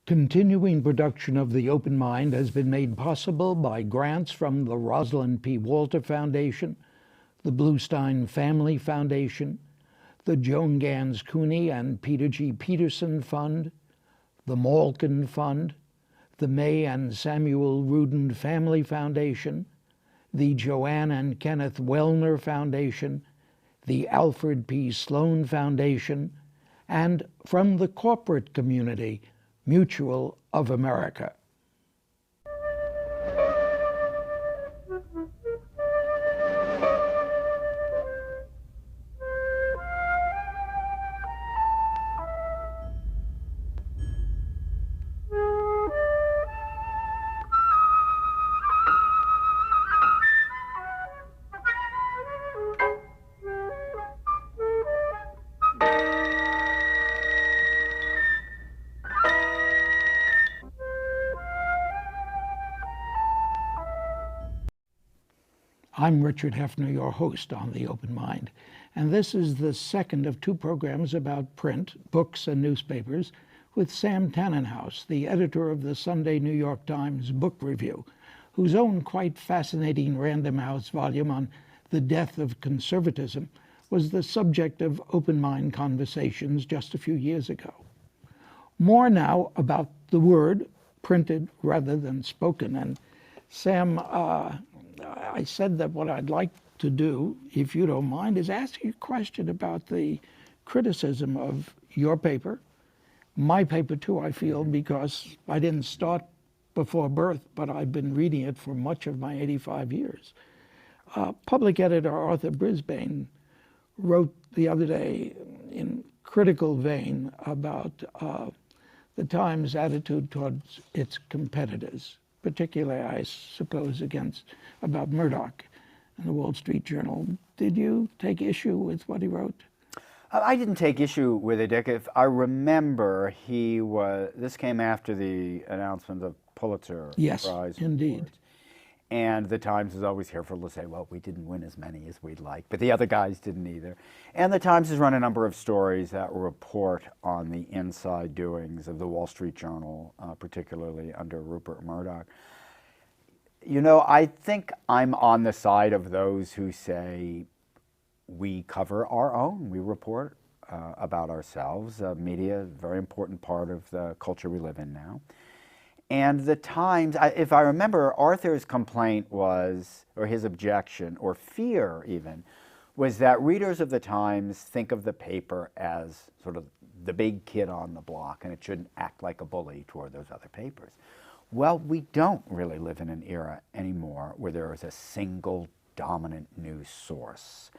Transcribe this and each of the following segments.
Continuing production of The Open Mind has been made possible by grants from the Rosalind P. Walter Foundation, the Bluestein Family Foundation, the Joan Gans Cuny and Peter G. Peterson Fund, the Malkin Fund, the May and Samuel Rudin Family Foundation, the Joanne and Kenneth Wellner Foundation, the Alfred P. Sloan Foundation, and from the corporate community, Mutual of America. I'm Richard Heffner, your host on The Open Mind, and this is the second of two programs about print, books, and newspapers with Sam Tanenhaus, the editor of the Sunday New York Times Book Review, whose own quite fascinating Random House volume on the death of conservatism was the subject of Open Mind conversations just a few years ago. More now about the word, printed rather than spoken. And Sam, I said that what I'd like to do, if you don't mind, is ask you a question about the criticism of your paper, my paper too, I feel, because I didn't start before birth, but I've been reading it for much of my 85 years. Public editor Arthur Brisbane wrote the other day in critical vein about the Times' attitude towards its competitors, particularly, I suppose, about Murdoch and the Wall Street Journal. Did you take issue with what he wrote? I didn't take issue with it, Dick. If I remember, this came after the announcement of Pulitzer Yes, Prize. indeed. Awards. And the Times is always careful to say, well, we didn't win as many as we'd like, but the other guys didn't either. And the Times has run a number of stories that report on the inside doings of the Wall Street Journal, particularly under Rupert Murdoch. You know, I think I'm on the side of those who say we cover our own, we report about ourselves. Media is a very important part of the culture we live in now. And the Times, if I remember, Arthur's complaint was, or his objection, or fear even, was that readers of the Times think of the paper as sort of the big kid on the block, and it shouldn't act like a bully toward those other papers. Well, we don't really live in an era anymore where there is a single dominant news source.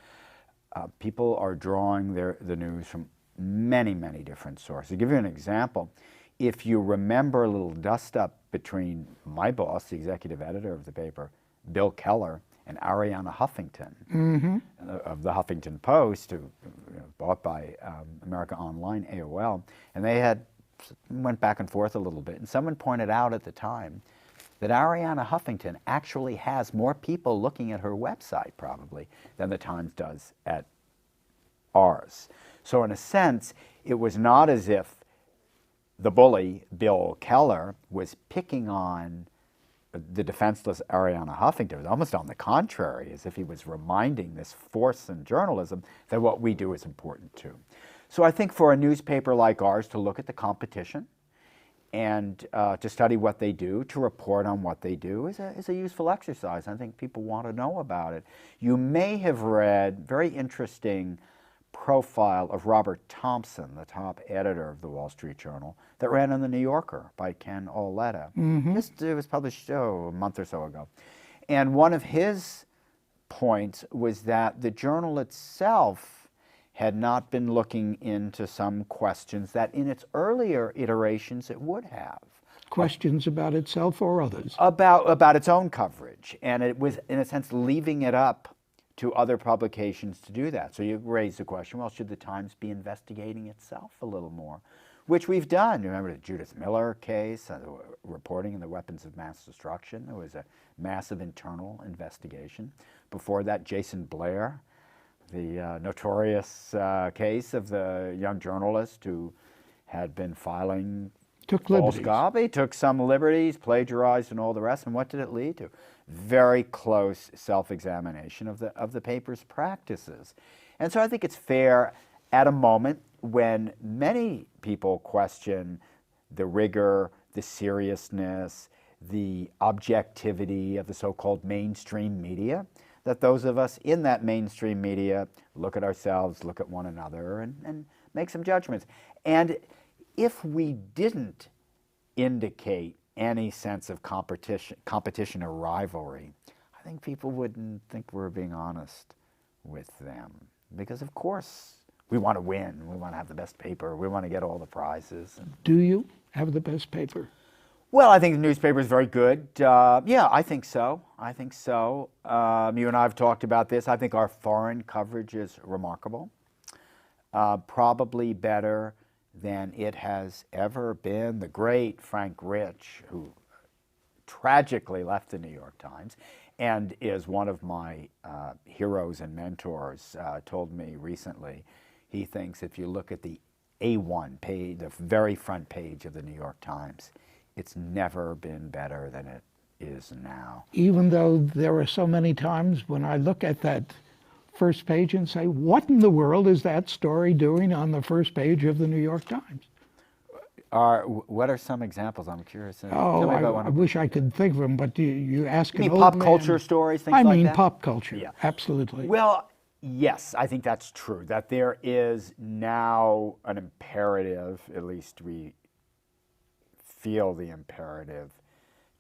People are drawing the news from many, many different sources. To give you an example, if you remember a little dust-up between my boss, the executive editor of the paper, Bill Keller, and Arianna Huffington of the Huffington Post, who bought by America Online, AOL, and they went back and forth a little bit. And someone pointed out at the time that Arianna Huffington actually has more people looking at her website, probably, than the Times does at ours. So in a sense, it was not as if the bully, Bill Keller, was picking on the defenseless Arianna Huffington. It was almost on the contrary, as if he was reminding this force in journalism that what we do is important too. So I think for a newspaper like ours to look at the competition and to study what they do, to report on what they do is a useful exercise. I think people want to know about it. You may have read very interesting profile of Robert Thompson, the top editor of the Wall Street Journal, that ran in the New Yorker by Ken Auletta. It was published a month or so ago. And one of his points was that the journal itself had not been looking into some questions that in its earlier iterations it would have. Questions about itself or others? About its own coverage. And it was, in a sense, leaving it up to other publications to do that. So you raise the question, well, should the Times be investigating itself a little more? Which we've done. You remember the Judith Miller case, reporting in the weapons of mass destruction. There was a massive internal investigation. Before that, Jason Blair, the notorious case of the young journalist who had been filing Took false liberties. copy, took some liberties, plagiarized, and all the rest. And what did it lead to? Very close self-examination of the paper's practices. And so I think it's fair at a moment when many people question the rigor, the seriousness, the objectivity of the so-called mainstream media, that those of us in that mainstream media look at ourselves, look at one another, and make some judgments. And if we didn't indicate any sense of competition or rivalry, I think people wouldn't think we're being honest with them. Because of course, we want to win, we want to have the best paper, we want to get all the prizes. Do you have the best paper? Well, I think the newspaper is very good. Yeah, I think so. I think so. You and I have talked about this. I think our foreign coverage is remarkable. Probably better than it has ever been. The great Frank Rich, who tragically left the New York Times and is one of my heroes and mentors, told me recently, he thinks if you look at the A1 page, the very front page of the New York Times, it's never been better than it is now. Even though there are so many times when I look at that first page and say, what in the world is that story doing on the first page of the New York Times? What are some examples? I'm curious. Oh, I wish I could think of them, but you ask You mean an pop old man. culture stories, things like that? I mean pop culture, Yeah. absolutely. Well, yes, I think that's true, that there is now an imperative, at least we feel the imperative,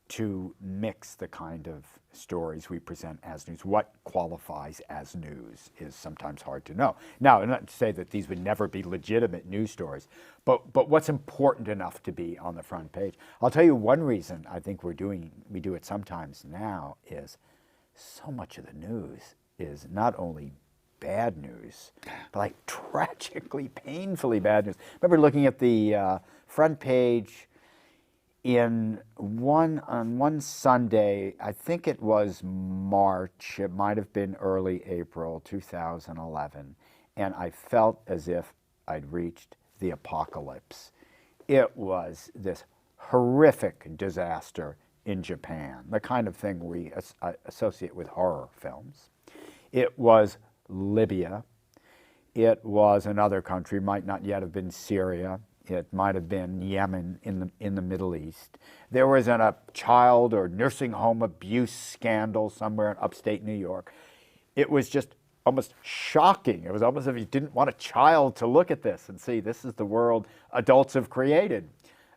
to mix the kind of stories we present as news. What qualifies as news is sometimes hard to know. Now, not to say that these would never be legitimate news stories, but what's important enough to be on the front page? I'll tell you one reason I think we do it sometimes now is so much of the news is not only bad news, but like tragically, painfully bad news. I remember looking at the front page on one Sunday, I think it was March, it might have been early April 2011, and I felt as if I'd reached the apocalypse. It was this horrific disaster in Japan, the kind of thing we associate with horror films. It was Libya. It was another country, might not yet have been Syria. It might have been Yemen in the Middle East. There was a child or nursing home abuse scandal somewhere in upstate New York. It was just almost shocking. It was almost as if you didn't want a child to look at this and see this is the world adults have created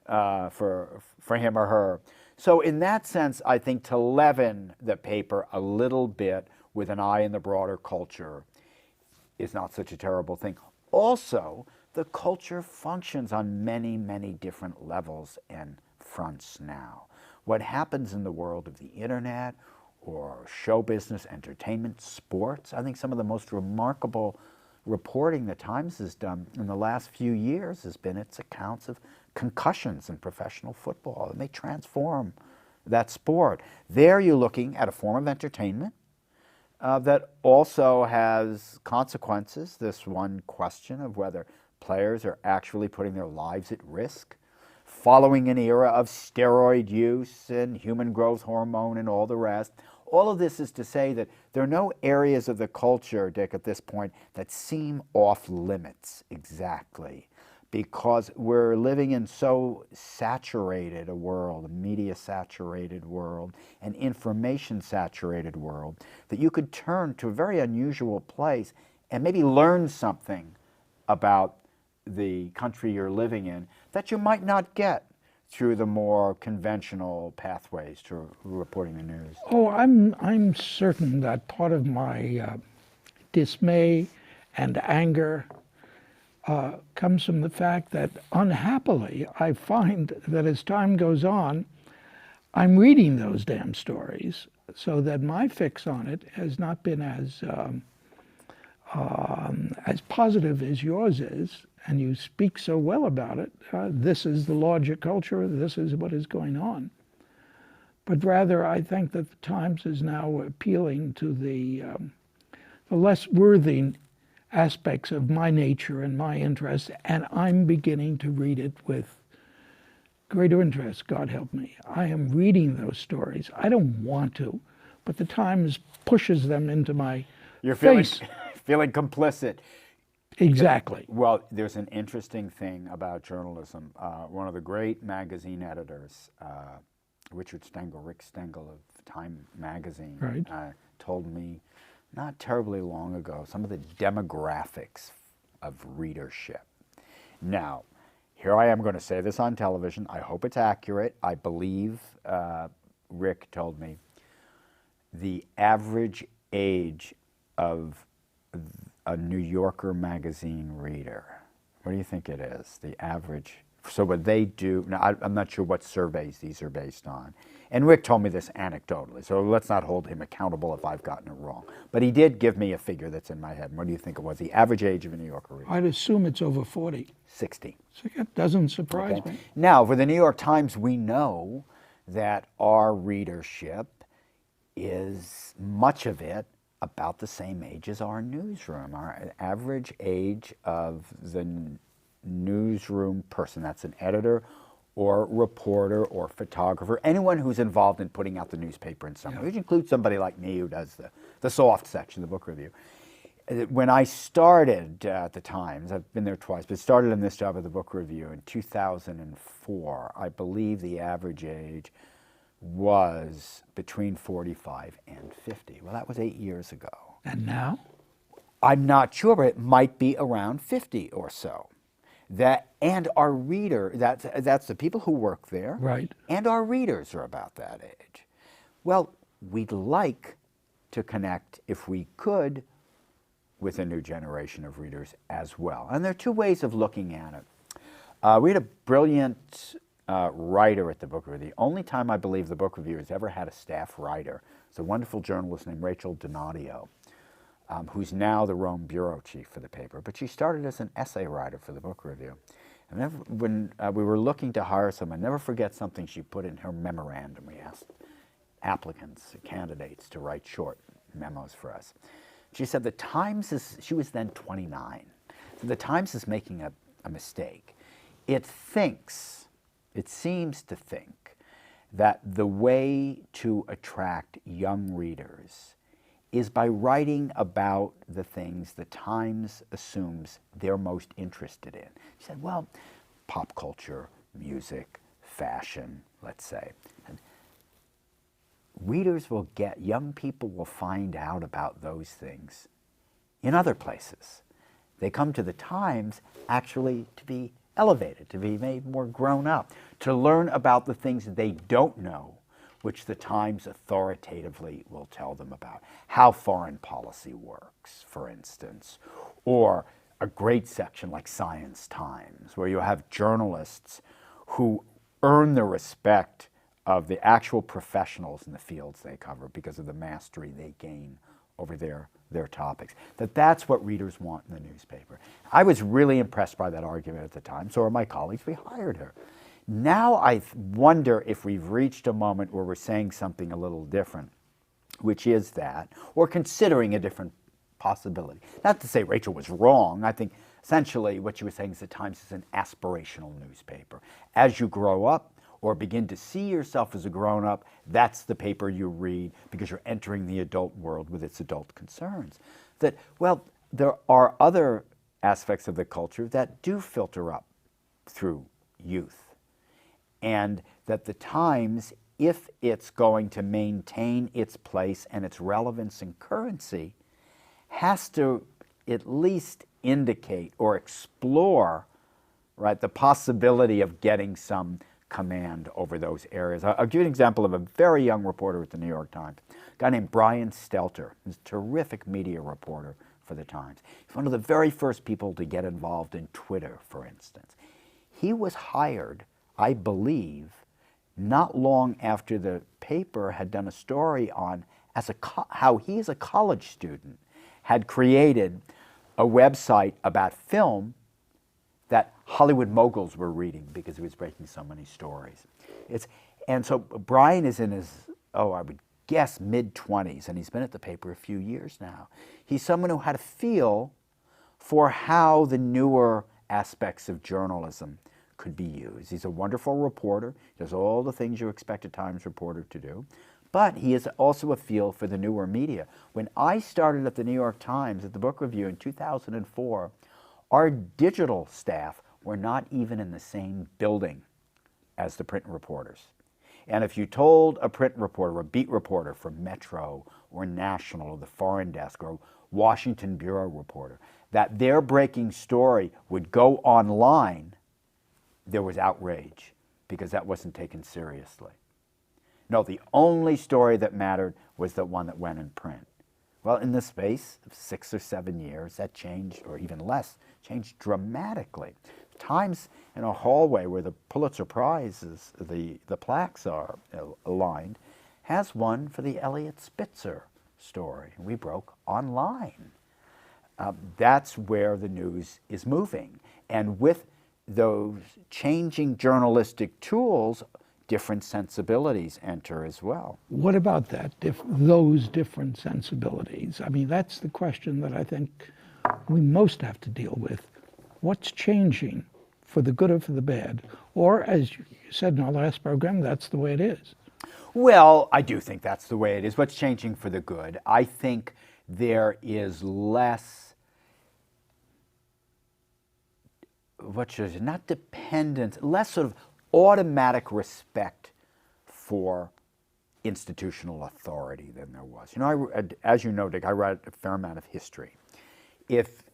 for him or her. So in that sense, I think to leaven the paper a little bit with an eye in the broader culture is not such a terrible thing. Also, the culture functions on many, many different levels and fronts now. What happens in the world of the internet or show business, entertainment, sports, I think some of the most remarkable reporting the Times has done in the last few years has been its accounts of concussions in professional football, and they transform that sport. There you're looking at a form of entertainment that also has consequences. This one question of whether players are actually putting their lives at risk, following an era of steroid use and human growth hormone and all the rest. All of this is to say that there are no areas of the culture, Dick, at this point that seem off limits exactly, because we're living in so saturated a world, a media-saturated world, an information-saturated world, that you could turn to a very unusual place and maybe learn something about the country you're living in that you might not get through the more conventional pathways to reporting the news. Oh, I'm certain that part of my dismay and anger comes from the fact that, unhappily, I find that as time goes on, I'm reading those damn stories, so that my fix on it has not been as positive as yours is, and you speak so well about it. This is the larger culture, this is what is going on. But rather, I think that the Times is now appealing to the less worthy aspects of my nature and my interests, and I'm beginning to read it with greater interest, God help me. I am reading those stories. I don't want to, but the Times pushes them into my You're face. feeling complicit. Exactly. Well, there's an interesting thing about journalism. One of the great magazine editors, Rick Stengel of Time magazine, Right. told me not terribly long ago some of the demographics of readership. Now, here I am going to say this on television. I hope it's accurate. I believe Rick told me the average age of a New Yorker magazine reader. What do you think it is? The average. So what they do, now I'm not sure what surveys these are based on. And Rick told me this anecdotally, so let's not hold him accountable if I've gotten it wrong. But he did give me a figure that's in my head. What do you think it was? The average age of a New Yorker reader? I'd assume it's over 40. 60. So that doesn't surprise me. Now, for the New York Times, we know that our readership is, much of it, about the same age as our newsroom. Our average age of the newsroom person, that's an editor or reporter or photographer, anyone who's involved in putting out the newspaper in some way, which includes somebody like me who does the soft section, the book review. When I started at the Times, I've been there twice, but started in this job at the book review in 2004, I believe the average age was between 45 and 50. Well, that was 8 years ago. And now? I'm not sure, but it might be around 50 or so. And our reader, that's the people who work there, Right. and our readers are about that age. Well, we'd like to connect, if we could, with a new generation of readers as well. And there are two ways of looking at it. We had a brilliant writer at the book review. The only time I believe the book review has ever had a staff writer. It's a wonderful journalist named Rachel Donadio, who's now the Rome bureau chief for the paper. But she started as an essay writer for the book review. And when we were looking to hire someone, never forget something she put in her memorandum. We asked applicants, candidates, to write short memos for us. She said the Times is, she was then 29, so the Times is making a mistake. It seems to think that the way to attract young readers is by writing about the things the Times assumes they're most interested in. She said, well, pop culture, music, fashion, let's say. And readers will get, young people will find out about those things in other places. They come to the Times actually to be elevated, to be made more grown up, to learn about the things they don't know, which the Times authoritatively will tell them about. How foreign policy works, for instance, or a great section like Science Times, where you have journalists who earn the respect of the actual professionals in the fields they cover because of the mastery they gain over their topics. That's what readers want in the newspaper. I was really impressed by that argument at the time, so are my colleagues. We hired her. Now I wonder if we've reached a moment where we're saying something a little different, which is that, or considering a different possibility. Not to say Rachel was wrong. I think essentially what she was saying is the Times is an aspirational newspaper. As you grow up or begin to see yourself as a grown-up, that's the paper you read because you're entering the adult world with its adult concerns. That, well, there are other aspects of the culture that do filter up through youth. And that the Times, if it's going to maintain its place and its relevance and currency, has to at least indicate or explore, right, the possibility of getting some command over those areas. I'll give you an example of a very young reporter at the New York Times, a guy named Brian Stelter. He's a terrific media reporter for the Times. He's one of the very first people to get involved in Twitter, for instance. He was hired, I believe, not long after the paper had done a story on how he, as a college student, had created a website about film that Hollywood moguls were reading because he was breaking so many stories. And so Brian is in his, I would guess, mid-20s, and he's been at the paper a few years now. He's someone who had a feel for how the newer aspects of journalism could be used. He's a wonderful reporter, does all the things you expect a Times reporter to do, but he is also a feel for the newer media. When I started at the New York Times at the book review in 2004, our digital staff were not even in the same building as the print reporters. And if you told a print reporter, a beat reporter from Metro or National or the Foreign Desk or Washington Bureau reporter, that their breaking story would go online, there was outrage because that wasn't taken seriously. No, the only story that mattered was the one that went in print. Well, in the space of 6 or 7 years, that changed, or even less, changed dramatically. Times in a hallway where the Pulitzer Prizes, the plaques are aligned, has one for the Elliot Spitzer story. We broke online. That's where the news is moving. And with those changing journalistic tools, different sensibilities enter as well. What about that, those different sensibilities? I mean, that's the question that I think we most have to deal with. What's changing for the good or for the bad? Or, as you said in our last program, that's the way it is. Well, I do think that's the way it is. What's changing for the good? I think there is less, not dependence, less sort of automatic respect for institutional authority than there was. You know, as you know, Dick, I write a fair amount of history.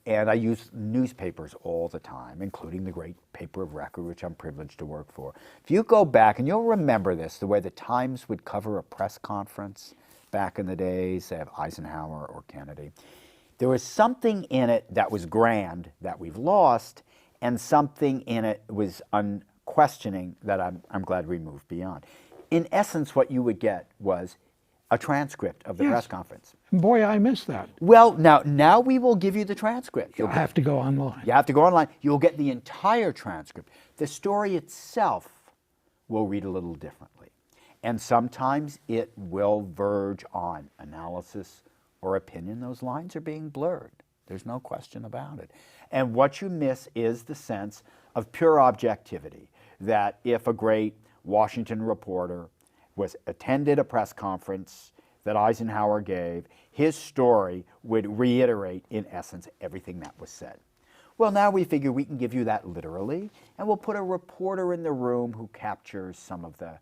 And I use newspapers all the time, including the great paper of record, which I'm privileged to work for. If you go back, and you'll remember this, the way the Times would cover a press conference back in the days of Eisenhower or Kennedy, there was something in it that was grand that we've lost, and something in it was unquestioning that I'm glad we moved beyond. In essence, what you would get was a transcript of the press conference. Boy, I missed that. Well, now we will give you the transcript. You'll have to go online. You have to go online. You'll get the entire transcript. The story itself will read a little differently. And sometimes it will verge on analysis or opinion. Those lines are being blurred. There's no question about it. And what you miss is the sense of pure objectivity, that if a great Washington reporter attended a press conference that Eisenhower gave, his story would reiterate, in essence, everything that was said. Well, now we figure we can give you that literally, and we'll put a reporter in the room who captures some of the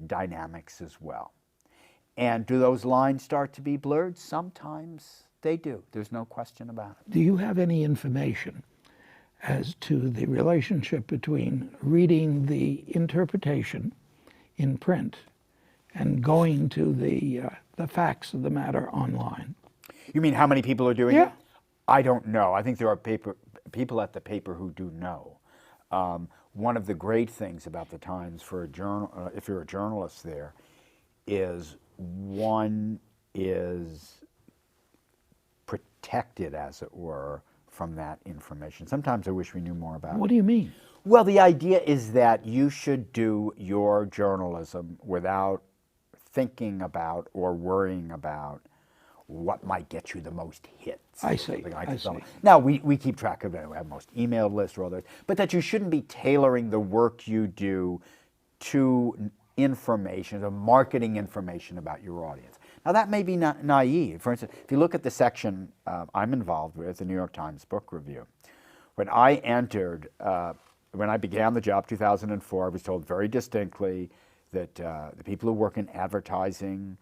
dynamics as well. And do those lines start to be blurred? Sometimes they do. There's no question about it. Do you have any information as to the relationship between reading the interpretation in print and going to the facts of the matter online? You mean how many people are doing it? Yeah. I don't know. I think there are people at the paper who do know. One of the great things about the Times for a journal, if you're a journalist there, is one is protected, as it were, from that information. Sometimes I wish we knew more about it. What do you mean? Well, the idea is that you should do your journalism without thinking about or worrying about what might get you the most hits. I see. I see. Now, we keep track of it. We have most emailed list or others, but that you shouldn't be tailoring the work you do to information, the marketing information about your audience. Now, that may be naive. For instance, if you look at the section I'm involved with, the New York Times Book Review, when I entered, when I began the job, 2004, I was told very distinctly that the people who work in advertising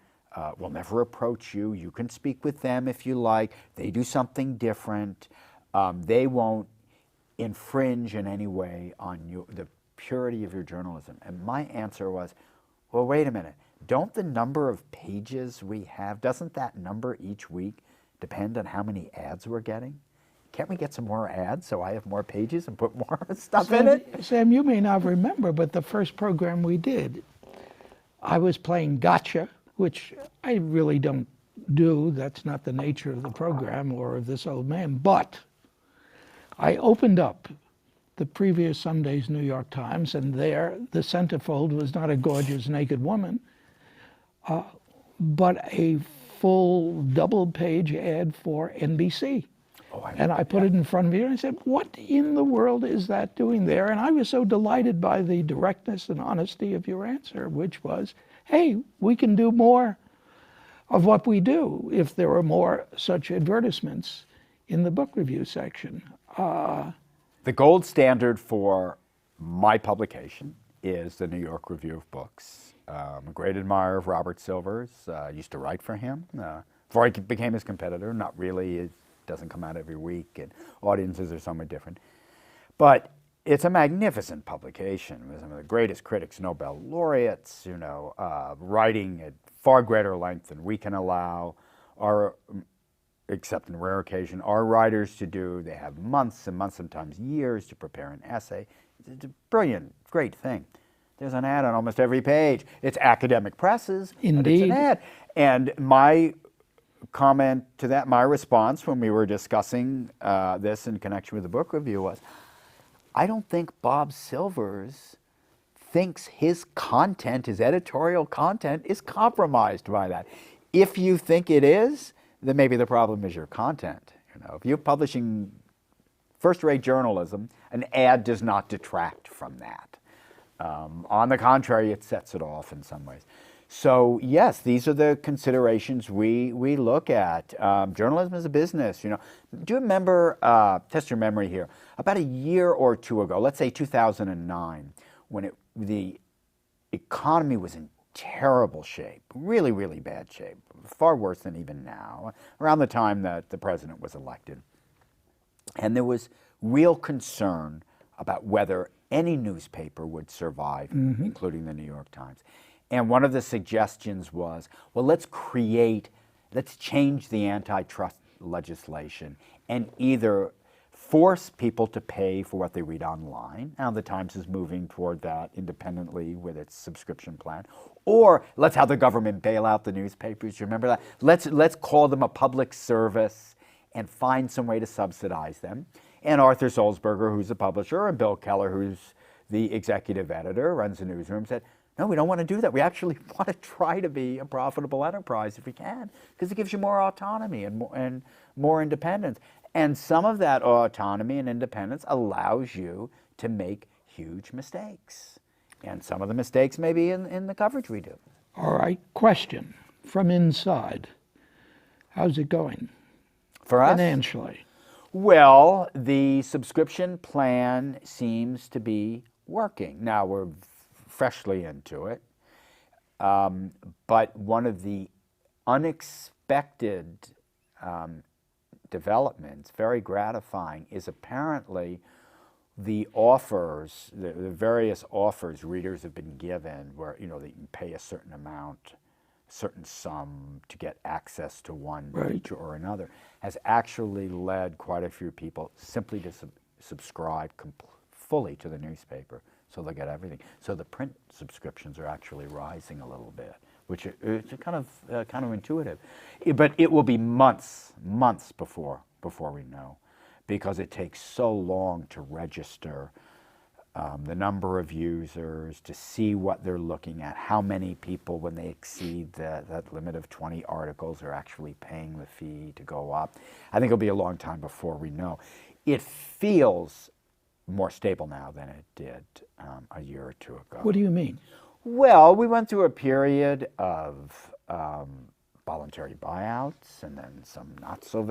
will never approach you. You can speak with them if you like. They do something different. They won't infringe in any way on the purity of your journalism. And my answer was, well, wait a minute. Don't the number of pages we have, doesn't that number each week depend on how many ads we're getting? Can't we get some more ads so I have more pages and put more stuff in it? Sam, you may not remember, but the first program we did, I was playing gotcha, which I really don't do. That's not the nature of the program or of this old man. But I opened up the previous Sunday's New York Times, and there the centerfold was not a gorgeous naked woman, but a full double-page ad for NBC. And I put it in front of you and I said, what in the world is that doing there? And I was so delighted by the directness and honesty of your answer, which was, hey, we can do more of what we do if there were more such advertisements in the book review section. The gold standard for my publication is the New York Review of Books. I'm a great admirer of Robert Silver's. I used to write for him before I became his competitor. Not really. It doesn't come out every week, and audiences are somewhat different. But it's a magnificent publication with some of the greatest critics, Nobel laureates, writing at far greater length than we can allow, except in rare occasion, our writers to do. They have months and months, sometimes years, to prepare an essay. It's a brilliant, great thing. There's an ad on almost every page. It's academic presses, Indeed. but it's an ad. And my comment to that, my response when we were discussing this in connection with the book review was, I don't think Bob Silvers thinks his content, his editorial content, is compromised by that. If you think it is, then maybe the problem is your content. If you're publishing first-rate journalism, an ad does not detract from that. On the contrary, it sets it off in some ways. So yes, these are the considerations we look at. Journalism is a business. Do you remember, test your memory here, about a year or two ago, let's say 2009, when the economy was in terrible shape, really, really bad shape, far worse than even now, around the time that the president was elected. And there was real concern about whether any newspaper would survive, including the New York Times. And one of the suggestions was, well, let's change the antitrust legislation and either force people to pay for what they read online. Now the Times is moving toward that independently with its subscription plan. Or let's have the government bail out the newspapers. You remember that? Let's call them a public service and find some way to subsidize them. And Arthur Sulzberger, who's the publisher, and Bill Keller, who's the executive editor, runs the newsroom, said, no, we don't want to do that. We actually want to try to be a profitable enterprise if we can, because it gives you more autonomy and more independence. And some of that autonomy and independence allows you to make huge mistakes. And some of the mistakes may be in the coverage we do. All right, question from inside. How's it going? For us? Financially. Well, the subscription plan seems to be working. Now, we're freshly into it, but one of the unexpected developments, very gratifying, is apparently the offers, the various offers readers have been given where, they can pay a certain amount, a certain sum to get access to one feature or another, has actually led quite a few people simply to subscribe fully to the newspaper, so they get everything. So the print subscriptions are actually rising a little bit, which is kind of counterintuitive. But it will be months before we know, because it takes so long to register the number of users, to see what they're looking at, how many people, when they exceed that limit of 20 articles, are actually paying the fee to go up. I think it'll be a long time before we know. It feels more stable now than it did a year or two ago. What do you mean? Well, we went through a period of voluntary buyouts, and then some not so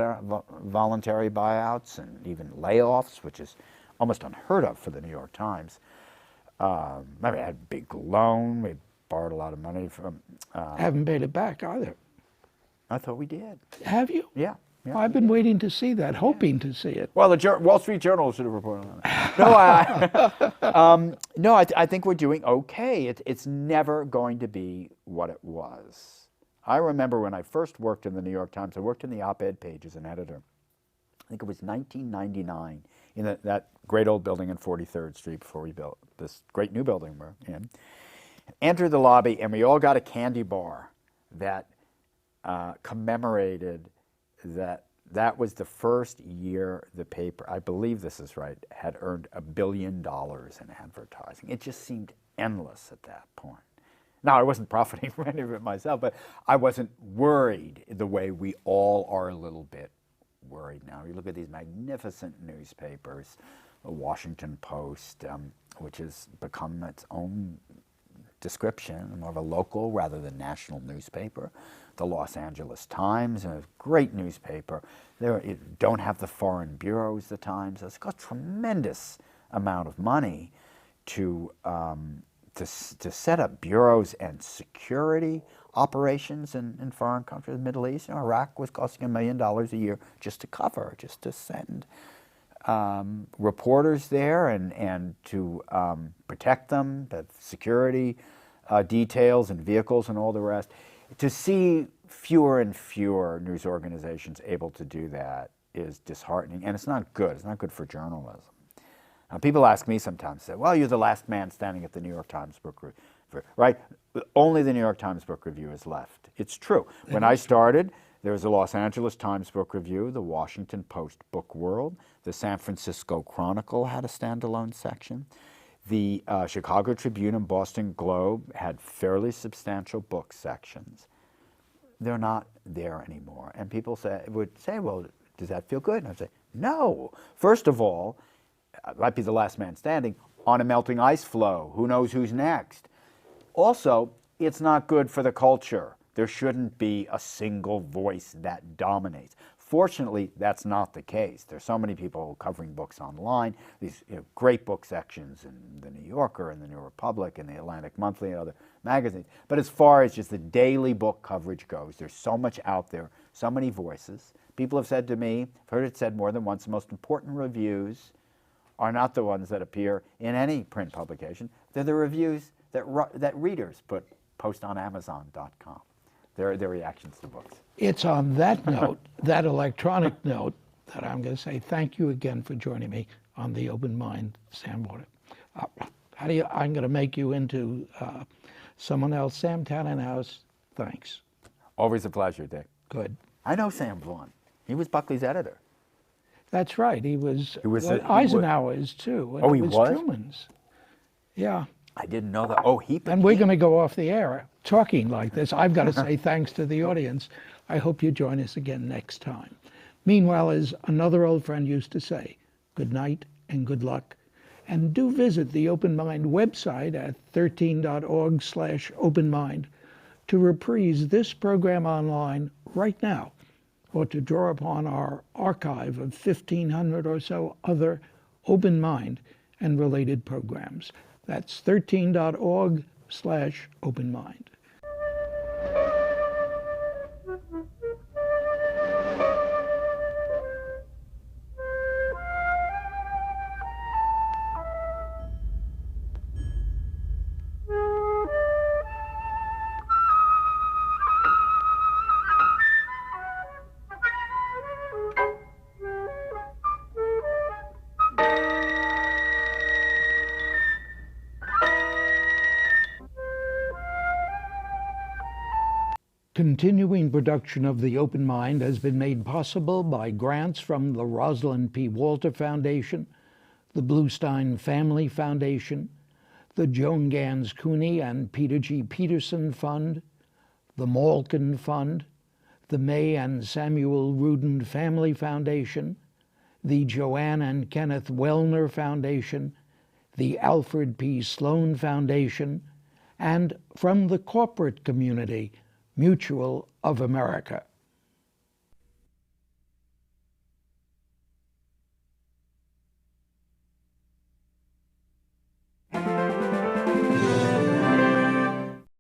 voluntary buyouts, and even layoffs, which is almost unheard of for the New York Times. I had a big loan. We borrowed a lot of money from... Haven't paid it back either. I thought we did. Have you? Yeah. Well, I've been waiting to see that, hoping to see it. Well, the Wall Street Journal should have reported on that. No, I think we're doing okay. It's never going to be what it was. I remember when I first worked in the New York Times, I worked in the op-ed page as an editor. I think it was 1999, in that great old building on 43rd Street before we built this great new building we're in. Entered the lobby, and we all got a candy bar that commemorated that was the first year the paper, I believe this is right, had earned $1 billion in advertising. It just seemed endless at that point. Now, I wasn't profiting from any of it myself, but I wasn't worried the way we all are a little bit worried now. You look at these magnificent newspapers, the Washington Post, which has become its own description, more of a local rather than national newspaper. The Los Angeles Times, a great newspaper. They don't have the foreign bureaus, the Times. It's got tremendous amount of money to set up bureaus and security operations in foreign countries, the Middle East. Iraq was costing $1 million a year just to cover, just to send reporters there and to protect them, the security details and vehicles and all the rest. To see fewer and fewer news organizations able to do that is disheartening, and it's not good. It's not good for journalism. People ask me sometimes, say, well, you're the last man standing at the New York Times Book Review, right? Only the New York Times Book Review is left. It's true. When I started, there was the Los Angeles Times Book Review, the Washington Post Book World, the San Francisco Chronicle had a standalone section. The Chicago Tribune and Boston Globe had fairly substantial book sections. They're not there anymore. And people would say, well, does that feel good? And I'd say, no. First of all, I might be the last man standing on a melting ice floe. Who knows who's next? Also, it's not good for the culture. There shouldn't be a single voice that dominates. Fortunately, that's not the case. There's so many people covering books online, these great book sections in the New Yorker and the New Republic and the Atlantic Monthly and other magazines. But as far as just the daily book coverage goes, there's so much out there, so many voices. People have said to me, I've heard it said more than once, the most important reviews are not the ones that appear in any print publication. They're the reviews that readers post on Amazon.com. Their reactions to books. It's on that note, that electronic note, that I'm going to say thank you again for joining me on The Open Mind, Sam Warner. I'm going to make you into someone else. Sam Tanenhaus, thanks. Always a pleasure, Dick. Good. I know Sam Vaughn. He was Buckley's editor. That's right. He was Eisenhower's too. Oh, he was? Truman's. Yeah. I didn't know that. Oh, And we're going to go off the air talking like this. I've got to say thanks to the audience. I hope you join us again next time. Meanwhile, as another old friend used to say, good night and good luck. And do visit the Open Mind website at 13.org/openmind to reprise this program online right now, or to draw upon our archive of 1,500 or so other Open Mind and related programs. That's 13.org/openmind. Continuing production of The Open Mind has been made possible by grants from the Rosalind P. Walter Foundation, the Bluestein Family Foundation, the Joan Gans Cuny and Peter G. Peterson Fund, the Malkin Fund, the May and Samuel Rudin Family Foundation, the Joanne and Kenneth Wellner Foundation, the Alfred P. Sloan Foundation, and from the corporate community, Mutual of America.